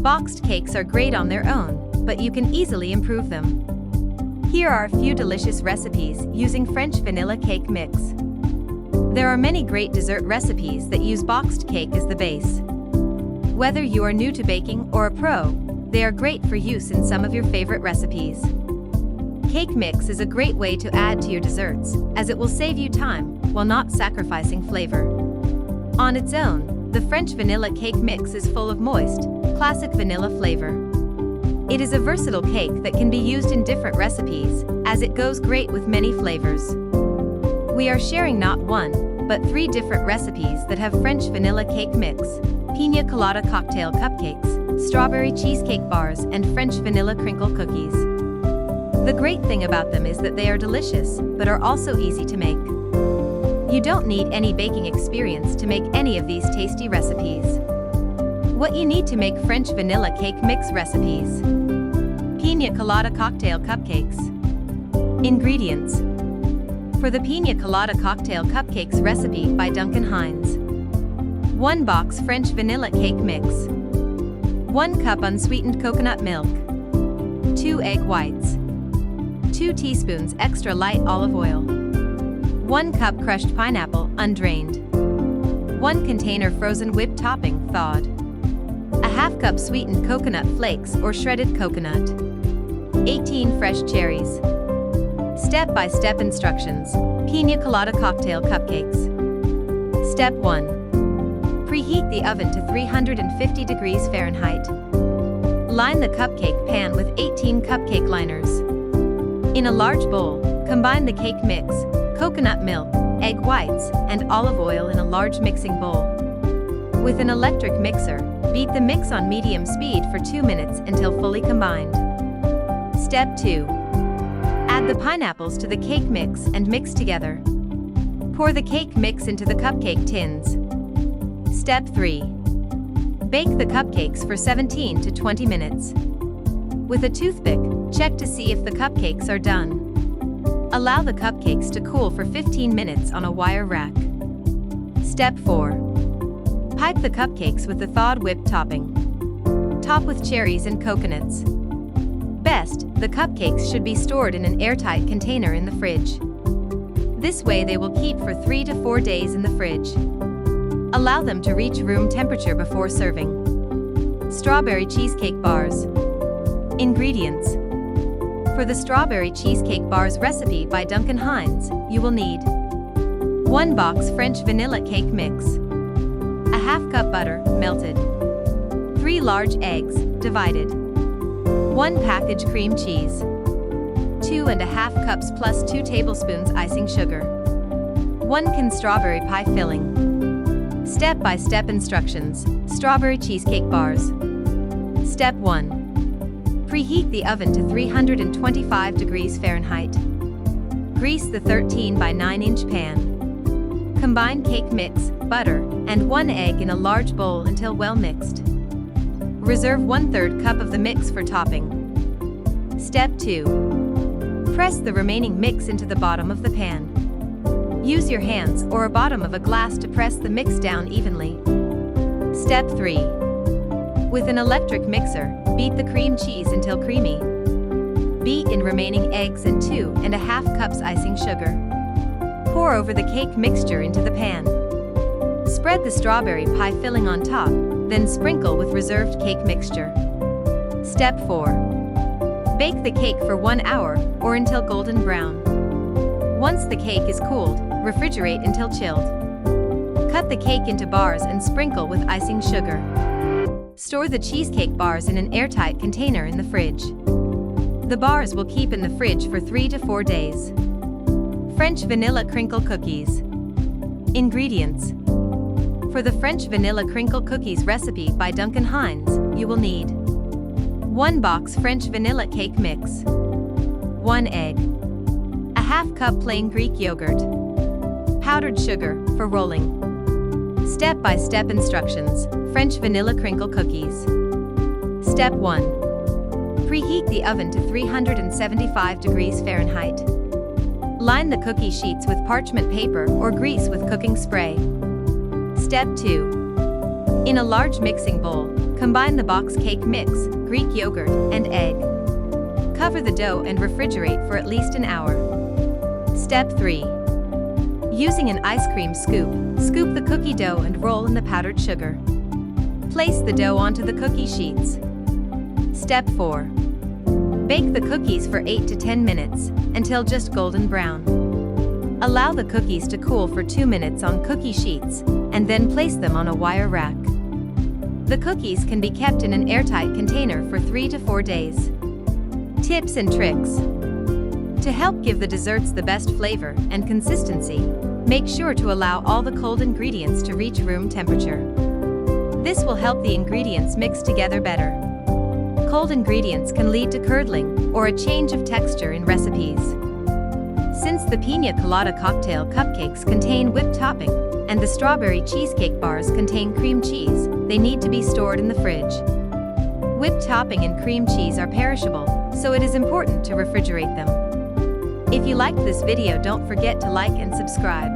Boxed cakes are great on their own, but you can easily improve them. Here are a few delicious recipes using French vanilla cake mix. There are many great dessert recipes that use boxed cake as the base. Whether you are new to baking or a pro, they are great for use in some of your favorite recipes. Cake mix is a great way to add to your desserts, as it will save you time while not sacrificing flavor. On its own, the French vanilla cake mix is full of moist, classic vanilla flavor. It is a versatile cake that can be used in different recipes, as it goes great with many flavors. We are sharing not one, but 3 different recipes that have French vanilla cake mix: Piña Colada Cocktail Cupcakes, Strawberry Cheesecake Bars, and French Vanilla Crinkle Cookies. The great thing about them is that they are delicious, but are also easy to make. You don't need any baking experience to make any of these tasty recipes. What you need to make French vanilla cake mix recipes: Piña Colada Cocktail Cupcakes. Ingredients. For the Piña Colada Cocktail Cupcakes recipe by Duncan Hines: 1 box French vanilla cake mix, 1 cup unsweetened coconut milk, 2 egg whites, 2 teaspoons extra light olive oil, 1 cup crushed pineapple, undrained, 1 container frozen whipped topping, thawed, a half cup sweetened coconut flakes or shredded coconut, 18 fresh cherries. Step-by-step instructions: Piña Colada Cocktail Cupcakes. Step 1. Preheat the oven to 350 degrees Fahrenheit. Line the cupcake pan with 18 cupcake liners. In a large bowl, combine the cake mix, coconut milk, egg whites, and olive oil in a large mixing bowl. With an electric mixer, beat the mix on medium speed for 2 minutes until fully combined. Step 2. Add the pineapples to the cake mix and mix together. Pour the cake mix into the cupcake tins. Step 3. Bake the cupcakes for 17 to 20 minutes. With a toothpick, check to see if the cupcakes are done. Allow the cupcakes to cool for 15 minutes on a wire rack. Step 4. Pipe the cupcakes with the thawed whipped topping. Top with cherries and coconuts. Best, the cupcakes should be stored in an airtight container in the fridge. This way they will keep for 3 to 4 days in the fridge. Allow them to reach room temperature before serving. Strawberry Cheesecake Bars. Ingredients. For the Strawberry Cheesecake Bars recipe by Duncan Hines, you will need 1 box French vanilla cake mix, a half cup butter, melted, 3 large eggs, divided, 1 package cream cheese, 2½ cups plus 2 tablespoons icing sugar, 1 can strawberry pie filling. Step-by-step instructions: Strawberry Cheesecake Bars. Step 1. Preheat the oven to 325 degrees Fahrenheit. Grease the 13 by 9 inch pan. Combine cake mix, butter, and 1 egg in a large bowl until well mixed. Reserve 1/3 cup of the mix for topping. Step 2. Press the remaining mix into the bottom of the pan. Use your hands or a bottom of a glass to press the mix down evenly. Step 3. With an electric mixer, beat the cream cheese until creamy. Beat in remaining eggs and 2½ cups icing sugar. Pour over the cake mixture into the pan. Spread the strawberry pie filling on top, then sprinkle with reserved cake mixture. Step 4. Bake the cake for 1 hour or until golden brown. Once the cake is cooled, refrigerate until chilled. Cut the cake into bars and sprinkle with icing sugar. Store the cheesecake bars in an airtight container in the fridge. The bars will keep in the fridge for 3 to 4 days. French Vanilla Crinkle Cookies. Ingredients. For the French Vanilla Crinkle Cookies recipe by Duncan Hines, you will need 1 box French vanilla cake mix, 1 egg, a ½ cup plain Greek yogurt, powdered sugar for rolling. Step-by-step instructions: French Vanilla Crinkle Cookies. Step 1. Preheat the oven to 375 degrees Fahrenheit. Line the cookie sheets with parchment paper or grease with cooking spray. Step 2. In a large mixing bowl, Combine the box cake mix, Greek yogurt, and egg. Cover the dough and refrigerate for at least an hour. Step 3. Using an ice cream scoop, scoop the cookie dough and roll in the powdered sugar. Place the dough onto the cookie sheets. Step 4. Bake the cookies for 8 to 10 minutes, until just golden brown. Allow the cookies to cool for 2 minutes on cookie sheets, and then place them on a wire rack. The cookies can be kept in an airtight container for 3 to 4 days. Tips and tricks. To help give the desserts the best flavor and consistency, make sure to allow all the cold ingredients to reach room temperature. This will help the ingredients mix together better. Cold ingredients can lead to curdling or a change of texture in recipes. Since the Piña Colada Cocktail Cupcakes contain whipped topping and the strawberry cheesecake bars contain cream cheese, they need to be stored in the fridge. Whipped topping and cream cheese are perishable, so it is important to refrigerate them. If you liked this video, don't forget to like and subscribe.